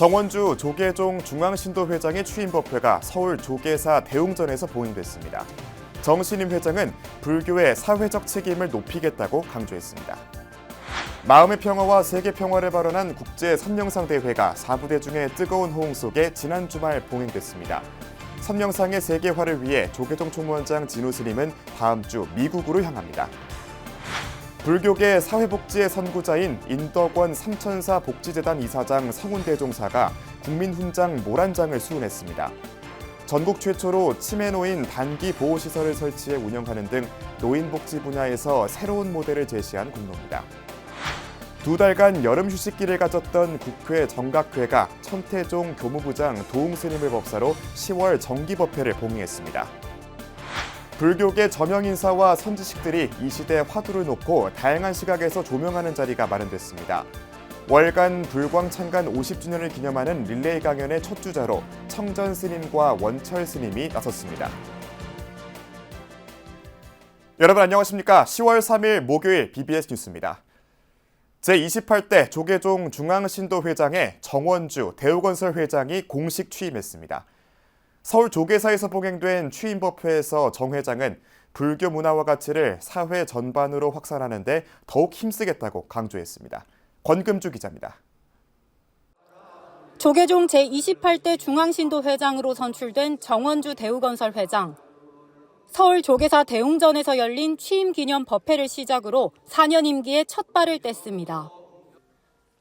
정원주 조계종 중앙신도회장의 취임 법회가 서울 조계사 대웅전에서 봉행됐습니다. 정 신임 회장은 불교의 사회적 책임을 높이겠다고 강조했습니다. 마음의 평화와 세계 평화를 발언한 국제 선명상 대회가 4부대 중의 뜨거운 호응 속에 지난 주말 봉행됐습니다. 선명상의 세계화를 위해 조계종 총무원장 진우 스님은 다음 주 미국으로 향합니다. 불교계 사회복지의 선구자인 인덕원 삼천사 복지재단 이사장 성운대종사가 국민훈장 모란장을 수훈했습니다. 전국 최초로 치매노인 단기 보호시설을 설치해 운영하는 등 노인복지 분야에서 새로운 모델을 제시한 공로입니다. 2달간 여름 휴식기를 가졌던 국회 정각회가 천태종 교무부장 도웅스님을 법사로 10월 정기법회를 봉행했습니다. 불교계 저명 인사와 선지식들이 이 시대 화두를 놓고 다양한 시각에서 조명하는 자리가 마련됐습니다. 월간 불광창간 50주년을 기념하는 릴레이 강연의 첫 주자로 청전 스님과 원철 스님이 나섰습니다. 여러분 안녕하십니까? 10월 3일 목요일 BBS 뉴스입니다. 제28대 조계종 중앙신도회장에 정원주 대우건설 회장이 공식 취임했습니다. 서울 조계사에서 봉행된 취임법회에서 정 회장은 불교 문화와 가치를 사회 전반으로 확산하는 데 더욱 힘쓰겠다고 강조했습니다. 권금주 기자입니다. 조계종 제28대 중앙신도 회장으로 선출된 정원주 대우건설 회장. 서울 조계사 대웅전에서 열린 취임 기념 법회를 시작으로 4년 임기에 첫 발을 뗐습니다.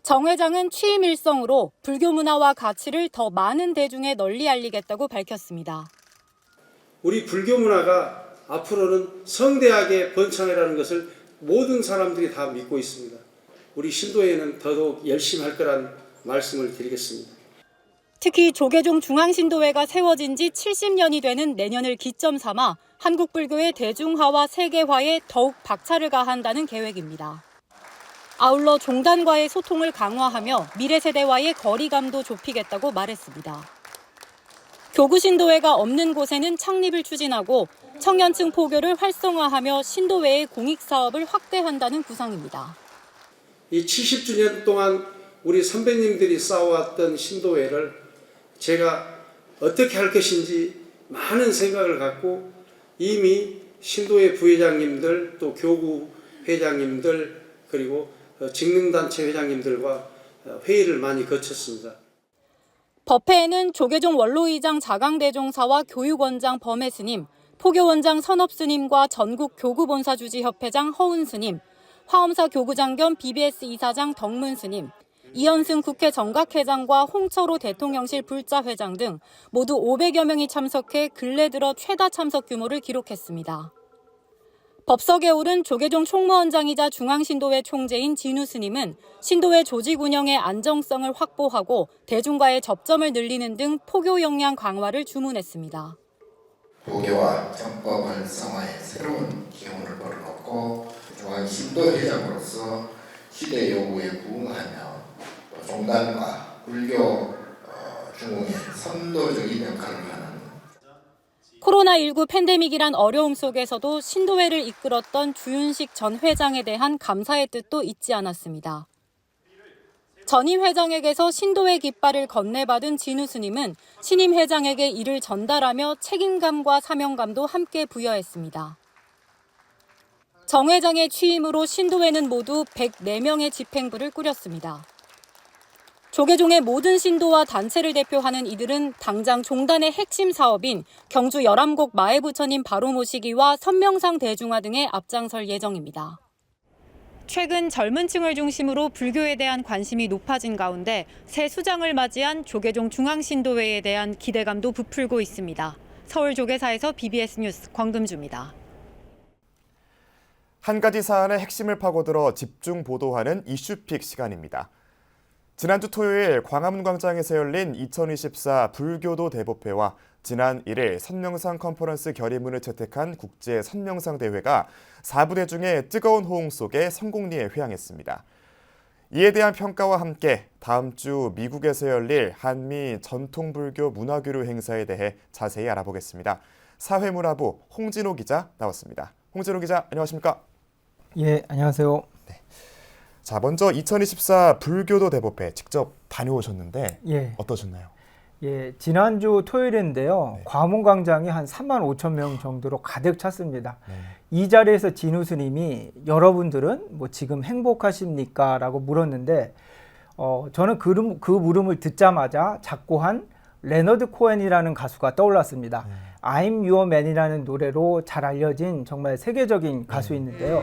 정 회장은 취임 일성으로 불교 문화와 가치를 더 많은 대중에 널리 알리겠다고 밝혔습니다. 우리 불교 문화가 앞으로는 성대하게 번창하라는 것을 모든 사람들이 다 믿고 있습니다. 우리 신도에는 더더욱 열심히 할 거란 말씀을 드리겠습니다. 특히 조계종 중앙신도회가 세워진 지 70년이 되는 내년을 기점 삼아 한국 불교의 대중화와 세계화에 더욱 박차를 가한다는 계획입니다. 아울러 종단과의 소통을 강화하며 미래 세대와의 거리감도 좁히겠다고 말했습니다. 교구 신도회가 없는 곳에는 창립을 추진하고 청년층 포교를 활성화하며 신도회의 공익 사업을 확대한다는 구상입니다. 이 70주년 동안 우리 선배님들이 쌓아왔던 신도회를 제가 어떻게 할 것인지 많은 생각을 갖고 이미 신도회 부회장님들 또 교구 회장님들 그리고 직능단체 회장님들과 회의를 많이 거쳤습니다. 법회에는 조계종 원로의장 자강대종사와 교육원장 범해스님, 포교원장 선업스님과 전국 교구본사주지협회장 허운스님, 화엄사 교구장 겸 BBS 이사장 덕문스님, 이현승 국회 정각회장과 홍철호 대통령실 불자회장 등 모두 500여 명이 참석해 근래 들어 최다 참석 규모를 기록했습니다. 법석에 오른 조계종 총무원장이자 중앙신도회 총재인 진우 스님은 신도회 조직 운영의 안정성을 확보하고 대중과의 접점을 늘리는 등 포교 역량 강화를 주문했습니다. 도교와 정법 활성화에 새로운 기운을 불어넣고 중앙신도회장으로서 시대 요구에 부응하며 종단과 불교 중흥의 선도적인 역할을 하는 코로나19 팬데믹이란 어려움 속에서도 신도회를 이끌었던 주윤식 전 회장에 대한 감사의 뜻도 잊지 않았습니다. 전임 회장에게서 신도회 깃발을 건네받은 진우 스님은 신임 회장에게 이를 전달하며 책임감과 사명감도 함께 부여했습니다. 정 회장의 취임으로 신도회는 모두 104명의 집행부를 꾸렸습니다. 조계종의 모든 신도와 단체를 대표하는 이들은 당장 종단의 핵심 사업인 경주 열암곡 마애부처님 바로 모시기와 선명상 대중화 등에 앞장설 예정입니다. 최근 젊은 층을 중심으로 불교에 대한 관심이 높아진 가운데 새 수장을 맞이한 조계종 중앙신도회에 대한 기대감도 부풀고 있습니다. 서울 조계사에서 BBS 뉴스 권금주입니다. 한 가지 사안의 핵심을 파고들어 집중 보도하는 이슈픽 시간입니다. 지난주 토요일 광화문 광장에서 열린 2024 불교도 대법회와 지난 1일 선명상 컨퍼런스 결의문을 채택한 국제 선명상 대회가 4부대 중에 뜨거운 호응 속에 성공리에 회항했습니다. 이에 대한 평가와 함께 다음 주 미국에서 열릴 한미 전통불교 문화교류 행사에 대해 자세히 알아보겠습니다. 사회문화부 홍진호 기자 나왔습니다. 홍진호 기자 안녕하십니까? 예, 안녕하세요. 자, 먼저 2024 불교도 대법회 직접 다녀오셨는데 예, 어떠셨나요? 예, 지난주 토요일인데요. 네. 과문광장이 한 3만 5천 명 정도로 가득 찼습니다. 네. 이 자리에서 진우 스님이 여러분들은 뭐 지금 행복하십니까? 라고 물었는데 저는 그 물음을 듣자마자 작고한 레너드 코엔이라는 가수가 떠올랐습니다. I'm Your Man이라는 노래로 잘 알려진 정말 세계적인 가수인데요.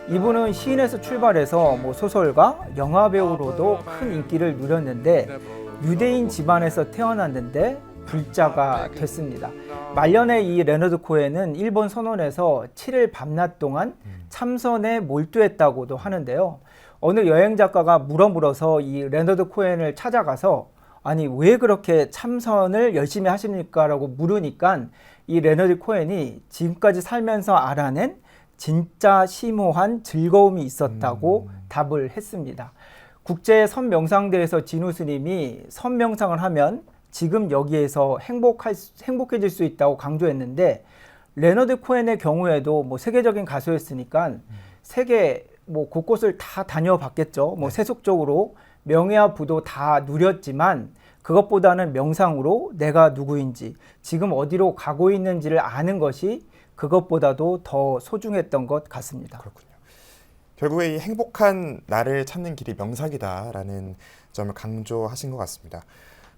이분은 시인에서 출발해서 뭐 소설가, 영화 배우로도 큰 인기를 누렸는데 유대인 집안에서 태어났는데 불자가 됐습니다. 말년에 이 레너드 코엔은 일본 선원에서 7일 밤낮 동안 참선에 몰두했다고도 하는데요. 어느 여행 작가가 물어물어서 이 레너드 코엔을 찾아가서 아니 왜 그렇게 참선을 열심히 하십니까? 라고 물으니까 이 레너드 코엔이 지금까지 살면서 알아낸 진짜 심오한 즐거움이 있었다고 답을 했습니다. 국제 선명상대에서 진우 스님이 선명상을 하면 지금 여기에서 행복해질 수 있다고 강조했는데 레너드 코엔의 경우에도 뭐 세계적인 가수였으니까 세계 뭐 곳곳을 다 다녀봤겠죠. 뭐 세속적으로 명예와 부도 다 누렸지만 그것보다는 명상으로 내가 누구인지 지금 어디로 가고 있는지를 아는 것이 그것보다도 더 소중했던 것 같습니다. 그렇군요. 결국에 이 행복한 나를 찾는 길이 명상이다라는 점을 강조하신 것 같습니다.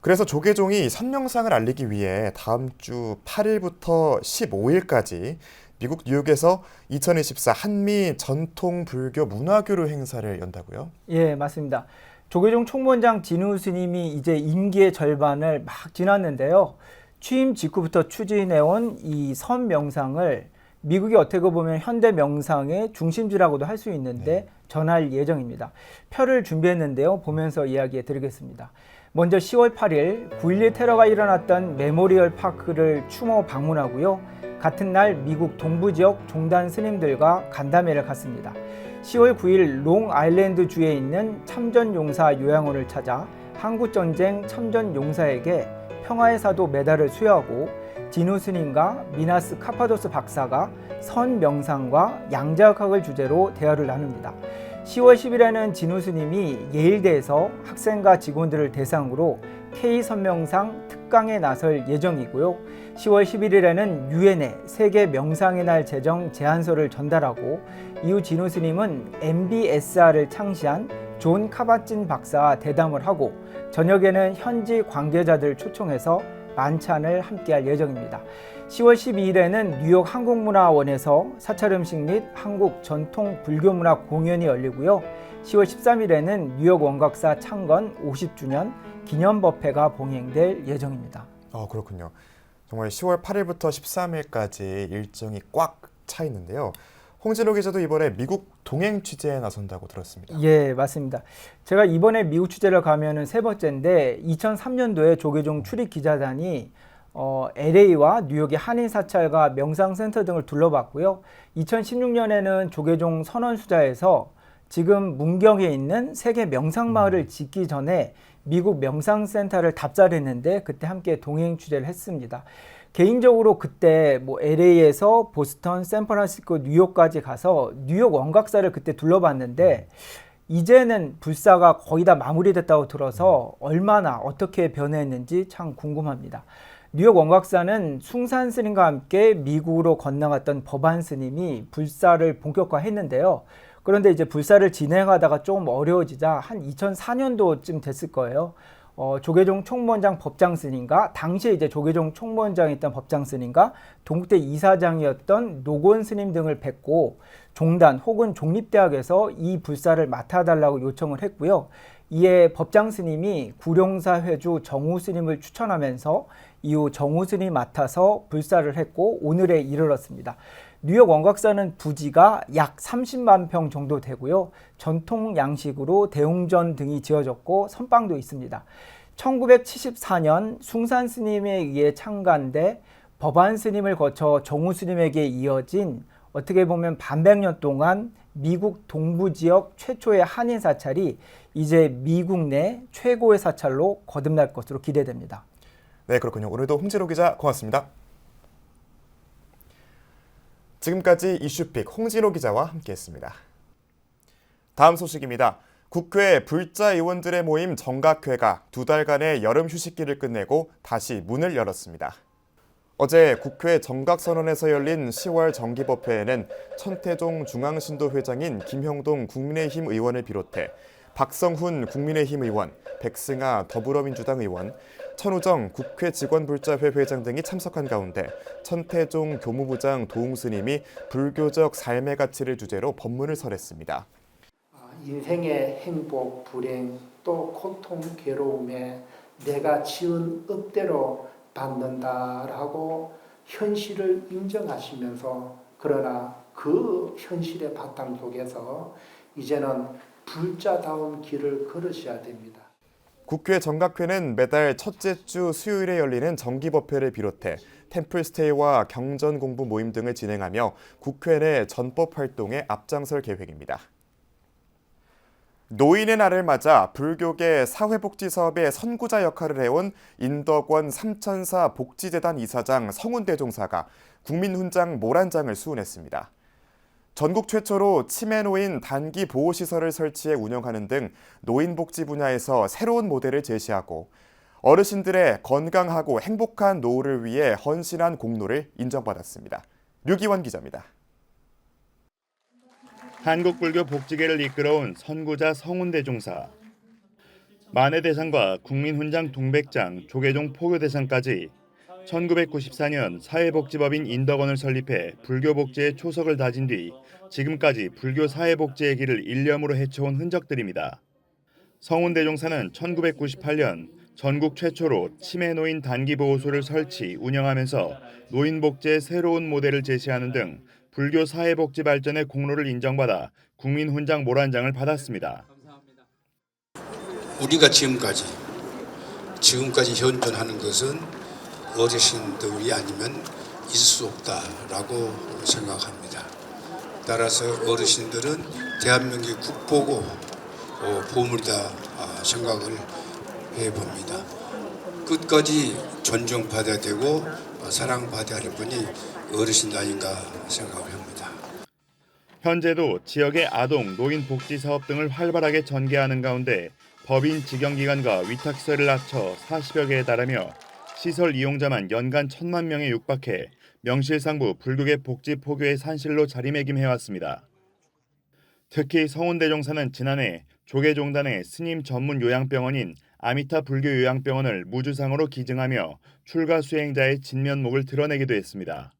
그래서 조계종이 선명상을 알리기 위해 다음 주 8일부터 15일까지 미국 뉴욕에서 2024 한미 전통 불교 문화교류 행사를 연다고요? 예, 맞습니다. 조계종 총무원장 진우 스님이 이제 임기의 절반을 막 지났는데요. 취임 직후부터 추진해온 이 선명상을 미국이 어떻게 보면 현대 명상의 중심지라고도 할 수 있는데 전할 예정입니다. 표를 준비했는데요. 보면서 이야기해 드리겠습니다. 먼저 10월 8일 9.11 테러가 일어났던 메모리얼 파크를 추모 방문하고요. 같은 날 미국 동부지역 종단 스님들과 간담회를 갖습니다. 10월 9일 롱아일랜드 주에 있는 참전용사 요양원을 찾아 한국전쟁 참전용사에게 평화의 사도 메달을 수여하고 진우 스님과 미나스 카파도스 박사가 선명상과 양자역학을 주제로 대화를 나눕니다. 10월 10일에는 진우 스님이 예일대에서 학생과 직원들을 대상으로 K선명상 특강에 나설 예정이고요. 10월 11일에는 유엔에 세계 명상의 날 제정 제안서를 전달하고 이후 진우 스님은 MBSR을 창시한 존 카바찐 박사와 대담을 하고 저녁에는 현지 관계자들 초청해서 만찬을 함께할 예정입니다. 10월 12일에는 뉴욕 한국문화원에서 사찰 음식 및 한국 전통 불교문화 공연이 열리고요. 10월 13일에는 뉴욕 원각사 창건 50주년 기념법회가 봉행될 예정입니다. 그렇군요. 정말 10월 8일부터 13일까지 일정이 꽉 차 있는데요. 홍진호 기자도 이번에 미국 동행 취재에 나선다고 들었습니다. 예, 맞습니다. 제가 이번에 미국 취재를 가면은 세 번째인데 2003년도에 조계종 출입 기자단이 LA와 뉴욕의 한인 사찰과 명상센터 등을 둘러봤고요. 2016년에는 조계종 선원수자에서 지금 문경에 있는 세계 명상마을을 짓기 전에 미국 명상센터를 답사했는데 그때 함께 동행 취재를 했습니다. 개인적으로 그때 뭐 LA에서 보스턴, 샌프란시스코, 뉴욕까지 가서 뉴욕 원각사를 그때 둘러봤는데 이제는 불사가 거의 다 마무리됐다고 들어서 얼마나 어떻게 변했는지 참 궁금합니다. 뉴욕 원각사는 숭산 스님과 함께 미국으로 건너갔던 법안 스님이 불사를 본격화했는데요. 그런데 이제 불사를 진행하다가 좀 어려워지자 한 2004년도쯤 됐을 거예요. 조계종 총무원장 법장 스님과 당시에 이제 조계종 총무원장이었던 법장 스님과 동국대 이사장이었던 노곤 스님 등을 뵙고 종단 혹은 종립대학에서 이 불사를 맡아달라고 요청을 했고요. 이에 법장 스님이 구룡사 회주 정우 스님을 추천하면서 이후 정우 스님이 맡아서 불사를 했고 오늘에 이르렀습니다. 뉴욕 원각사는 부지가 약 30만 평 정도 되고요. 전통 양식으로 대웅전 등이 지어졌고 선방도 있습니다. 1974년 숭산 스님에 의해 창간돼 법안 스님을 거쳐 정우 스님에게 이어진 어떻게 보면 반백년 동안 미국 동부지역 최초의 한인 사찰이 이제 미국 내 최고의 사찰로 거듭날 것으로 기대됩니다. 네, 그렇군요. 오늘도 홍진호 기자 고맙습니다. 지금까지 이슈픽 홍진호 기자와 함께했습니다. 다음 소식입니다. 국회 불자 의원들의 모임 정각회가 2달간의 여름 휴식기를 끝내고 다시 문을 열었습니다. 어제 국회 정각선언에서 열린 10월 정기법회에는 천태종 중앙신도회장인 김형동 국민의힘 의원을 비롯해 박성훈 국민의힘 의원, 백승아 더불어민주당 의원, 천우정 국회 직원불자회 회장 등이 참석한 가운데 천태종 교무부장 도웅스님이 불교적 삶의 가치를 주제로 법문을 설했습니다. 인생의 행복, 불행, 또 고통, 괴로움에 내가 지은 업대로 받는다라고 현실을 인정하시면서 그러나 그 현실의 바탕 속에서 이제는 불자다운 길을 걸으셔야 됩니다. 국회 정각회는 매달 첫째 주 수요일에 열리는 정기법회를 비롯해 템플스테이와 경전공부 모임 등을 진행하며 국회 내 전법 활동에 앞장설 계획입니다. 노인의 날을 맞아 불교계 사회복지 사업의 선구자 역할을 해온 인덕원 삼천사 복지재단 이사장 성훈대종사가 국민훈장 모란장을 수훈했습니다. 전국 최초로 치매노인 단기 보호시설을 설치해 운영하는 등 노인복지 분야에서 새로운 모델을 제시하고 어르신들의 건강하고 행복한 노후를 위해 헌신한 공로를 인정받았습니다. 류기원 기자입니다. 한국불교 복지계를 이끌어온 선구자 성훈대종사. 만해대상과 국민훈장 동백장, 조계종 포교대상까지 1994년 사회복지법인 인덕원을 설립해 불교복지의 초석을 다진 뒤 지금까지 불교 사회복지의 길을 일념으로 헤쳐온 흔적들입니다. 성훈대종사는 1998년 전국 최초로 치매노인 단기보호소를 설치, 운영하면서 노인복지의 새로운 모델을 제시하는 등 불교 사회복지 발전의 공로를 인정받아 국민훈장 모란장을 받았습니다. 우리가 지금까지 현존하는 것은 어르신들이 아니면 있을 수 없다라고 생각합니다. 따라서 어르신들은 대한민국의 국보고 보물이다 생각을 해봅니다. 끝까지 존중받아야 되고 사랑받아야 할 분이 어르신 아닌가 생각을 합니다. 현재도 지역의 아동, 노인 복지 사업 등을 활발하게 전개하는 가운데 법인 직영기관과 위탁시설을 합쳐 40여 개에 달하며 시설 이용자만 연간 1,000만 명에 육박해 명실상부 불교계 복지 포교의 산실로 자리매김해왔습니다. 특히 성훈대종사는 지난해 조계종단의 스님 전문 요양병원인 아미타 불교 요양병원을 무주상으로 기증하며 출가 수행자의 진면목을 드러내기도 했습니다.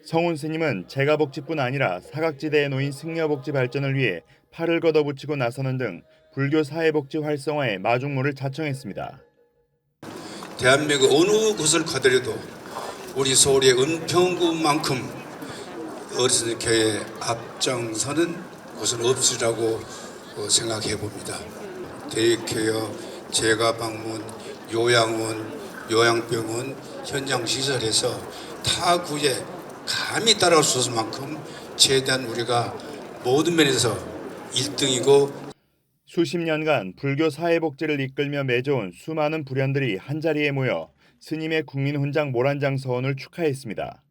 성훈 스님은 재가복지뿐 아니라 사각지대에 놓인 승려복지 발전을 위해 팔을 걷어붙이고 나서는 등 불교 사회복지 활성화에 마중물을 자청했습니다. 대한민국 어느 곳을 가더라도 우리 서울의 은평구만큼 어르신교회 앞장서는 곳은 없으리라고 생각해 봅니다. 대개여, 재가방문, 요양원, 요양병원, 현장시설에서 타구에 감히 따라올 수 없을 만큼 최대한 우리가 모든 면에서 1등이고 수십 년간 불교 사회복지를 이끌며 맺어온 수많은 불연들이 한자리에 모여 스님의 국민훈장 모란장 서원을 축하했습니다.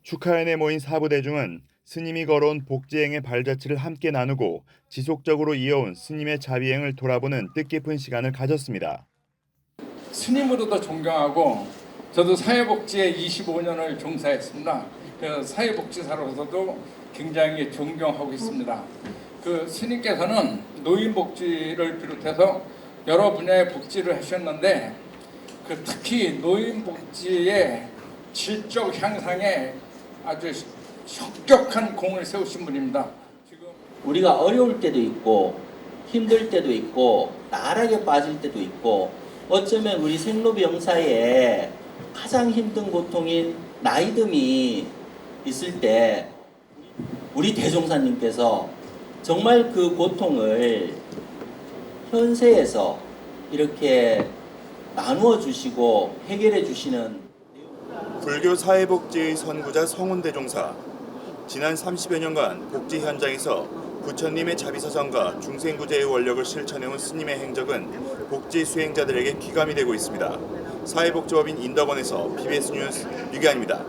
축하연에 모인 사부대중은 스님이 걸어온 복지행의 발자취를 함께 나누고 지속적으로 이어온 스님의 자비행을 돌아보는 뜻깊은 시간을 가졌습니다. 스님으로도 존경하고 저도 사회복지에 25년을 종사했습니다. 사회복지사로서도 굉장히 존경하고 있습니다. 그 스님께서는 노인복지를 비롯해서 여러 분야의 복지를 하셨는데 특히 노인복지의 질적 향상에 아주 혁혁한 공을 세우신 분입니다. 지금 우리가 어려울 때도 있고 힘들 때도 있고 나락에 빠질 때도 있고 어쩌면 우리 생로병사에 가장 힘든 고통인 나이듦이 있을 때 우리 대종사님께서 정말 그 고통을 현세에서 이렇게 나누어 주시고 해결해 주시는 불교 사회복지의 선구자 성훈대종사. 지난 30여 년간 복지 현장에서 부처님의 자비사상과 중생구제의 원력을 실천해온 스님의 행적은 복지 수행자들에게 귀감이 되고 있습니다. 사회복지법인 인덕원에서 BBS 뉴스 류기환입니다.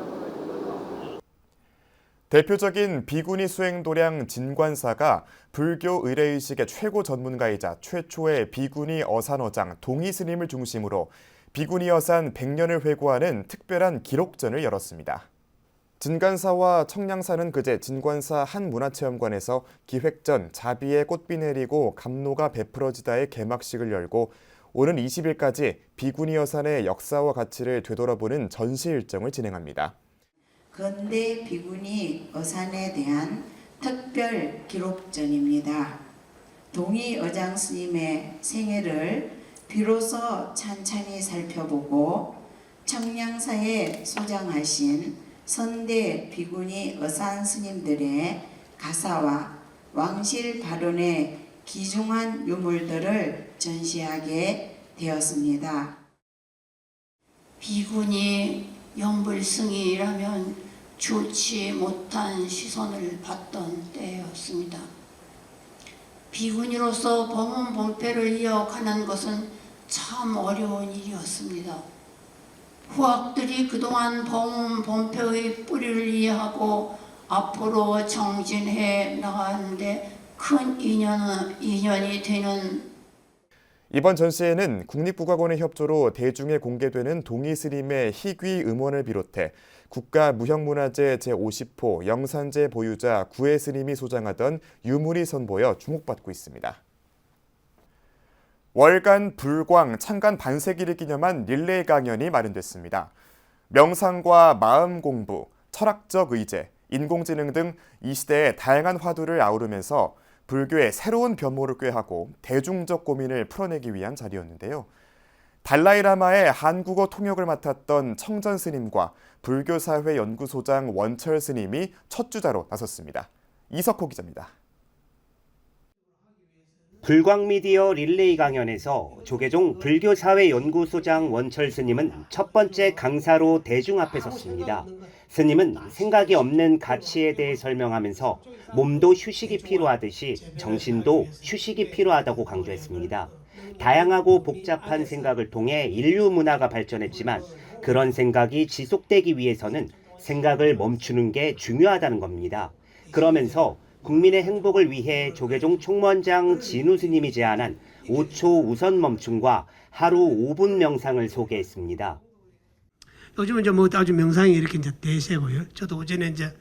대표적인 비구니 수행도량 진관사가 불교 의례의식의 최고 전문가이자 최초의 비구니 어산어장 동의스님을 중심으로 비구니 어산 100년을 회고하는 특별한 기록전을 열었습니다. 진관사와 청량사는 그제 진관사 한 문화체험관에서 기획전 자비의 꽃비 내리고 감로가 베풀어지다의 개막식을 열고 오는 20일까지 비구니 어산의 역사와 가치를 되돌아보는 전시 일정을 진행합니다. 근대 비구니 어산에 대한 특별 기록전입니다. 동의어장 스님의 생애를 비로소 찬찬히 살펴보고 청량사에 소장하신 선대 비구니 어산 스님들의 가사와 왕실 발언의 귀중한 유물들을 전시하게 되었습니다. 비구니 영불승이라면 좋지 못한 시선을 받던 때였습니다. 비구니로서 범원범패를 이어가는 것은 참 어려운 일이었습니다. 후학들이 그동안 범원범패의 뿌리를 이해하고 앞으로 정진해 나가는데 큰 인연이 되는 이번 전시회는 국립국악원의 협조로 대중에 공개되는 동의스님의 희귀 음원을 비롯해 국가무형문화재 제50호 영산제 보유자 구혜 스님이 소장하던 유물이 선보여 주목받고 있습니다. 월간 불광 창간 반세기를 기념한 릴레이 강연이 마련됐습니다. 명상과 마음 공부, 철학적 의제, 인공지능 등 이 시대의 다양한 화두를 아우르면서 불교의 새로운 변모를 꾀하고 대중적 고민을 풀어내기 위한 자리였는데요. 달라이라마의 한국어 통역을 맡았던 청전 스님과 불교사회 연구소장 원철 스님이 첫 주자로 나섰습니다. 이석호 기자입니다. 불광미디어 릴레이 강연에서 조계종 불교사회 연구소장 원철 스님은 첫 번째 강사로 대중 앞에 섰습니다. 스님은 생각이 없는 가치에 대해 설명하면서 몸도 휴식이 필요하듯이 정신도 휴식이 필요하다고 강조했습니다. 다양하고 복잡한 생각을 통해 인류 문화가 발전했지만 그런 생각이 지속되기 위해서는 생각을 멈추는 게 중요하다는 겁니다. 그러면서 국민의 행복을 위해 조계종 총무원장 진우 스님이 제안한 5초 우선 멈춤과 하루 5분 명상을 소개했습니다. 요즘은 이제 뭐 아주 명상이 이렇게 이제 대세고요. 저도 오전에 이제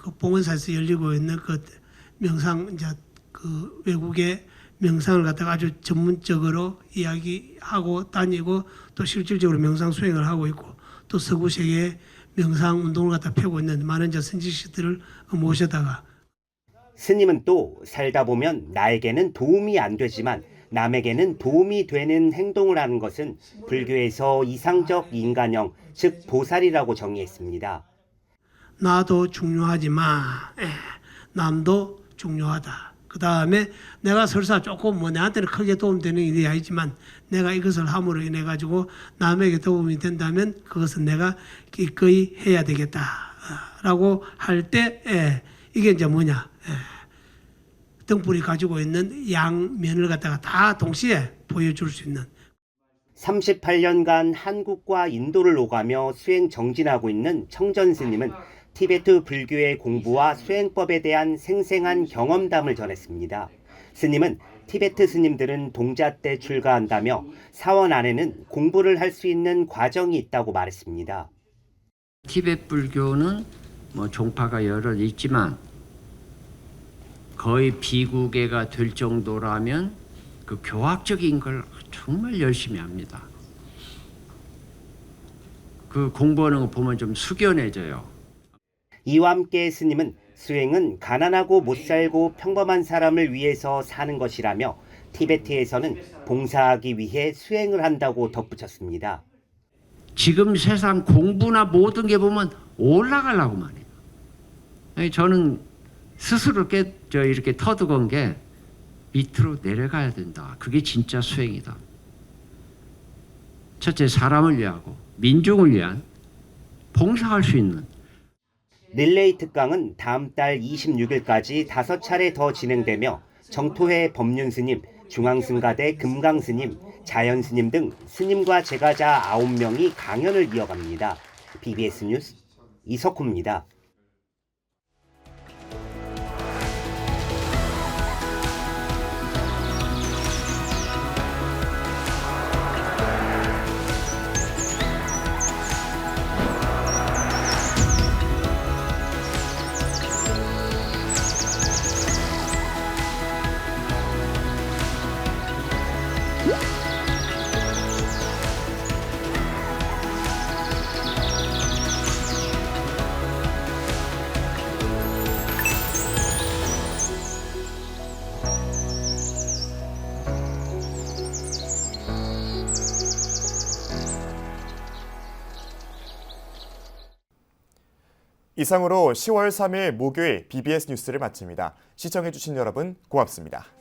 그 봉원사에서 열리고 있는 그 명상 이제 그 외국의 명상을 갖다가 아주 전문적으로 이야기하고 다니고 또 실질적으로 명상 수행을 하고 있고 또 서구세계 명상 운동을 갖다 펴고 있는 많은 이제 선지식들을 모셔다가 스님은 또 살다 보면 나에게는 도움이 안 되지만 남에게는 도움이 되는 행동을 하는 것은 불교에서 이상적 인간형, 즉 보살이라고 정의했습니다. 나도 중요하지만 남도 중요하다. 그 다음에 내가 설사 조금 뭐 내한테는 크게 도움되는 일이 아니지만 내가 이것을 함으로 인해 가지고 남에게 도움이 된다면 그것은 내가 기꺼이 해야 되겠다라고 할 때 이게 이제 뭐냐 등불이 가지고 있는 양면을 갖다가 다 동시에 보여줄 수 있는 38년간 한국과 인도를 오가며 수행 정진하고 있는 청전 스님은 티베트 불교의 공부와 수행법에 대한 생생한 경험담을 전했습니다. 스님은 티베트 스님들은 동자 때 출가한다며 사원 안에는 공부를 할 수 있는 과정이 있다고 말했습니다. 티베트 불교는 뭐 종파가 여러 있지만 거의 비구계가 될 정도라면 그 교학적인 걸 정말 열심히 합니다. 그 공부하는 거 보면 좀 숙연해져요. 이와 함께 스님은 수행은 가난하고 못 살고 평범한 사람을 위해서 사는 것이라며 티베트에서는 봉사하기 위해 수행을 한다고 덧붙였습니다. 지금 세상 공부나 모든 게 보면 올라가려고만 해요. 저는 스스로 이렇게 터득한 게 밑으로 내려가야 된다. 그게 진짜 수행이다. 첫째, 사람을 위하고 민중을 위한 봉사할 수 있는 릴레이 특강은 다음 달 26일까지 5차례 더 진행되며 정토회 법륜스님, 중앙승가대 금강스님, 자연스님 등 스님과 제가자 9명이 강연을 이어갑니다. BBS 뉴스 이석호입니다. 이상으로 10월 3일 목요일 BBS 뉴스를 마칩니다. 시청해주신 여러분 고맙습니다.